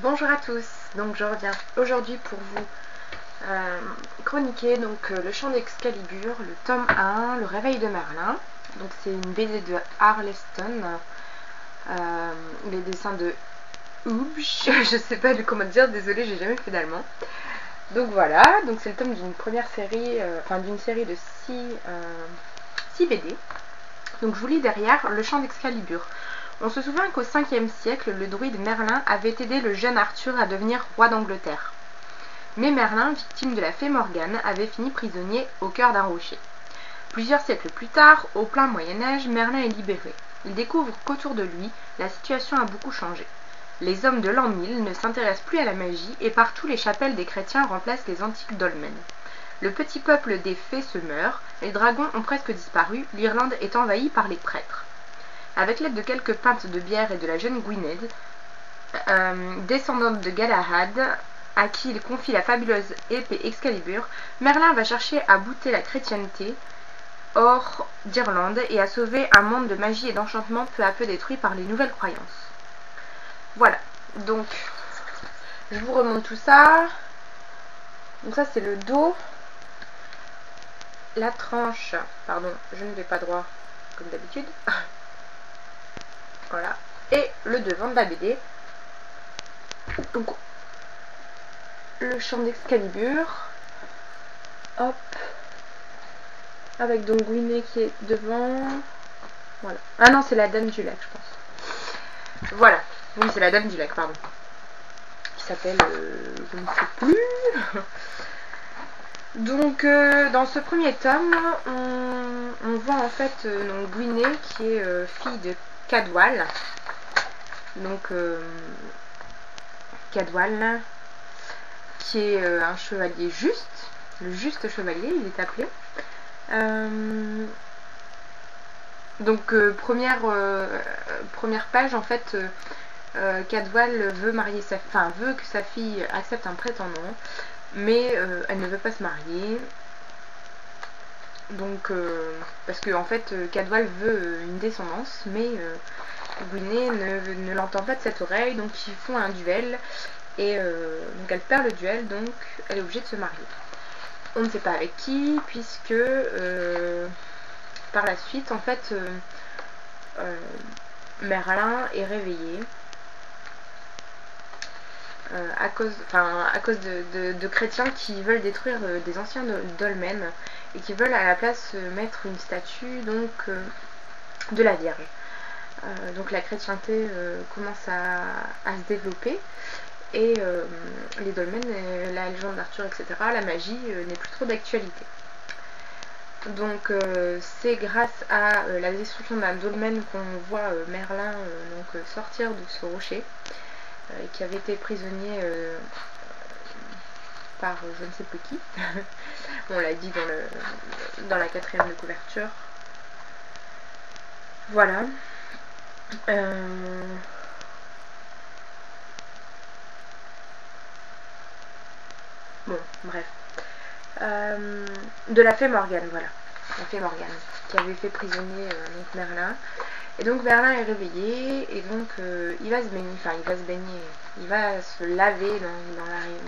Bonjour à tous, donc je reviens aujourd'hui pour vous chroniquer le chant d'Excalibur, le tome 1, le réveil de Merlin. Donc c'est une BD de Arleston, les dessins de Oubj, je sais pas comment dire, désolée, j'ai jamais fait d'allemand. Donc voilà, donc c'est le tome d'une première série, d'une série de 6 BD. Donc je vous lis derrière le chant d'Excalibur. On se souvient qu'au 5e siècle, le druide Merlin avait aidé le jeune Arthur à devenir roi d'Angleterre. Mais Merlin, victime de la fée Morgane, avait fini prisonnier au cœur d'un rocher. Plusieurs siècles plus tard, au plein Moyen-Âge, Merlin est libéré. Il découvre qu'autour de lui, la situation a beaucoup changé. Les hommes de l'an 1000 ne s'intéressent plus à la magie et partout les chapelles des chrétiens remplacent les antiques dolmens. Le petit peuple des fées se meurt, les dragons ont presque disparu, l'Irlande est envahie par les prêtres. Avec l'aide de quelques pintes de bière et de la jeune Gwynedd, descendante de Galahad, à qui il confie la fabuleuse épée Excalibur, Merlin va chercher à bouter la chrétienté hors d'Irlande et à sauver un monde de magie et d'enchantement peu à peu détruit par les nouvelles croyances. Voilà, donc je vous remonte tout ça. Donc ça c'est le dos. La tranche, pardon, je ne vais pas droit comme d'habitude. Voilà. Et le devant de la BD. Donc, le chant d'Excalibur. Hop. Avec donc Gwynedd qui est devant. Voilà. Ah non, c'est la Dame du Lac, je pense. Voilà. Oui, c'est la Dame du Lac, pardon. Qui s'appelle... je ne sais plus. Donc, dans ce premier tome, on voit en fait Gwynedd qui est fille de Cadwal. Donc Cadwal qui est un chevalier juste, le juste chevalier il est appelé. Donc première page en fait, Cadwal veut marier veut que sa fille accepte un prétendant, mais elle ne veut pas se marier. Donc parce que en fait Cadwal veut une descendance, mais Gwynedd ne l'entend pas de cette oreille, donc ils font un duel et donc elle perd le duel, donc elle est obligée de se marier. On ne sait pas avec qui, puisque par la suite en fait Merlin est réveillé à cause de chrétiens qui veulent détruire des anciens dolmens et qui veulent à la place mettre une statue donc de la Vierge. Donc la chrétienté commence à se développer et les dolmens, la légende d'Arthur, etc., la magie n'est plus trop d'actualité. Donc c'est grâce à la destruction d'un dolmen qu'on voit Merlin sortir de ce rocher qui avait été prisonnier par je ne sais plus qui. On l'a dit dans la 4e de couverture. Voilà. Bon, bref. De la fée Morgane, voilà. La fée Morgane, qui avait fait prisonnier donc Merlin. Et donc Merlin est réveillé, et donc il va se baigner, il va se laver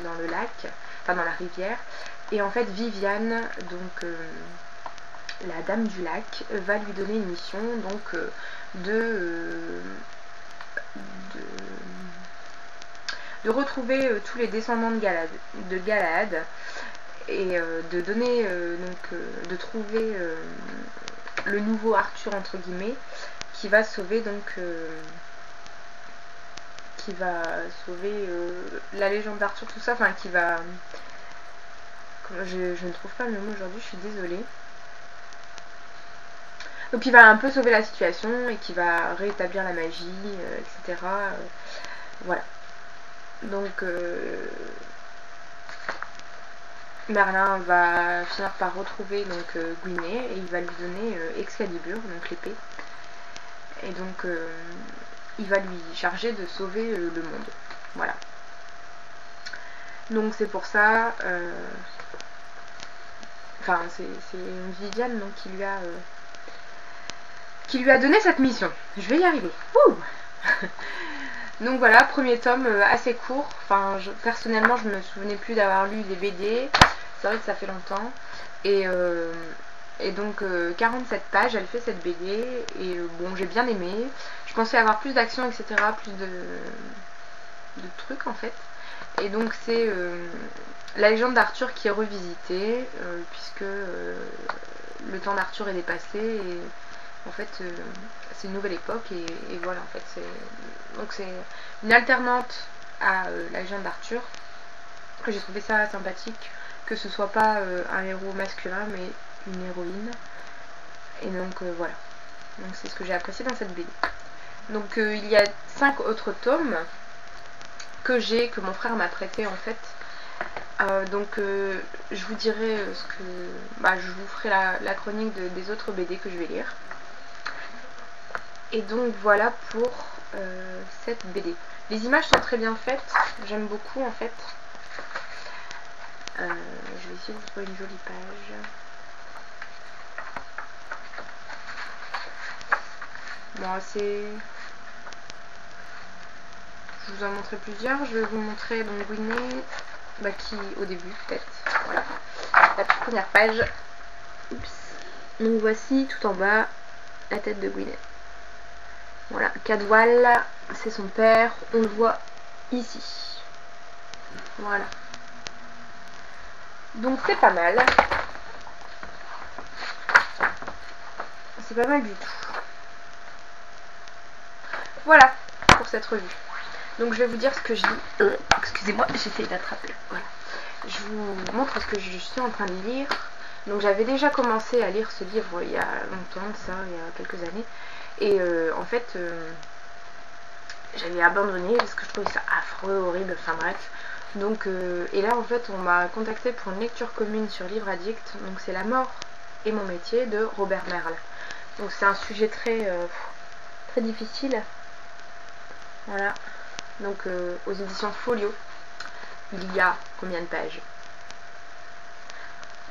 dans le lac, enfin dans la rivière. Et en fait Viviane, donc la Dame du Lac, va lui donner une mission, donc de retrouver tous les descendants de Galahad et de donner de trouver le nouveau Arthur entre guillemets qui va sauver la légende d'Arthur, tout ça, enfin qui va je ne trouve pas le mot aujourd'hui, je suis désolée. Donc il va un peu sauver la situation et qui va rétablir la magie, etc. Voilà. Donc Merlin va finir par retrouver donc Gwynedd et il va lui donner Excalibur, donc l'épée. Et donc il va lui charger de sauver le monde. Voilà. Donc c'est pour ça. Enfin c'est une Viviane donc qui lui a donné cette mission. Je vais y arriver. Ouh. Donc voilà, premier tome assez court. Enfin, personnellement, je me souvenais plus d'avoir lu des BD. C'est vrai que ça fait longtemps. Et donc 47 pages, elle fait cette BD. Et bon, j'ai bien aimé. Je pensais avoir plus d'action, etc. Plus de trucs en fait. Et donc c'est la légende d'Arthur qui est revisitée, puisque le temps d'Arthur est dépassé. Et en fait, c'est une nouvelle époque. Et voilà, en fait, donc c'est une alternante à la légende d'Arthur. J'ai trouvé ça sympathique que ce soit pas un héros masculin mais une héroïne. Et donc voilà, donc c'est ce que j'ai apprécié dans cette BD. Donc il y a 5 autres tomes que mon frère m'a prêté en fait. Donc je vous dirai je vous ferai la chronique des autres BD que je vais lire. Et donc voilà pour cette BD. Les images sont très bien faites, j'aime beaucoup en fait. Je vais essayer de trouver une jolie page. Bon, c'est... Je vous en montrerai plusieurs. Je vais vous montrer donc Gwyneth, qui au début peut-être. Voilà. La toute première page. Oups. Donc voici tout en bas la tête de Gwyneth. Voilà. Cadwal, c'est son père. On le voit ici. Voilà. Donc c'est pas mal. C'est pas mal du tout. Voilà pour cette revue. Donc je vais vous dire ce que je lis. Excusez-moi, j'essaie d'attraper. Voilà. Je vous montre ce que je suis en train de lire. Donc j'avais déjà commencé à lire ce livre il y a longtemps, il y a quelques années. Et en fait, j'avais abandonné parce que je trouvais ça affreux, horrible, enfin bref. Donc, et là en fait on m'a contacté pour une lecture commune sur Livre Addict. Donc c'est La mort et mon métier de Robert Merle. Donc c'est un sujet très difficile. Voilà. Donc aux éditions Folio, il y a combien de pages?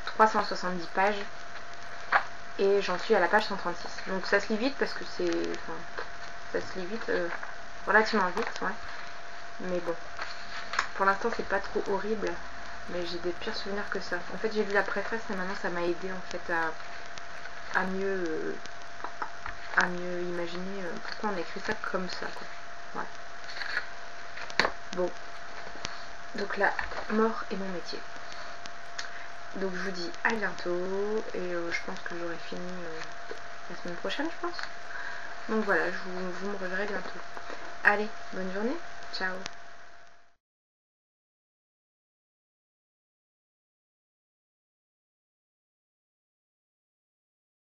370 pages. Et j'en suis à la page 136. Donc ça se lit vite parce que c'est... Enfin, ça se lit vite, relativement vite, ouais. Mais bon, pour l'instant c'est pas trop horrible. Mais j'ai des pires souvenirs que ça. En fait j'ai lu la préface et maintenant ça m'a aidé en fait à mieux imaginer pourquoi on a écrit ça comme ça, quoi. Voilà. Bon, donc la mort est mon métier. Donc je vous dis à bientôt et je pense que j'aurai fini la semaine prochaine, je pense. Donc voilà, vous me reverrez bientôt. Allez, bonne journée, ciao.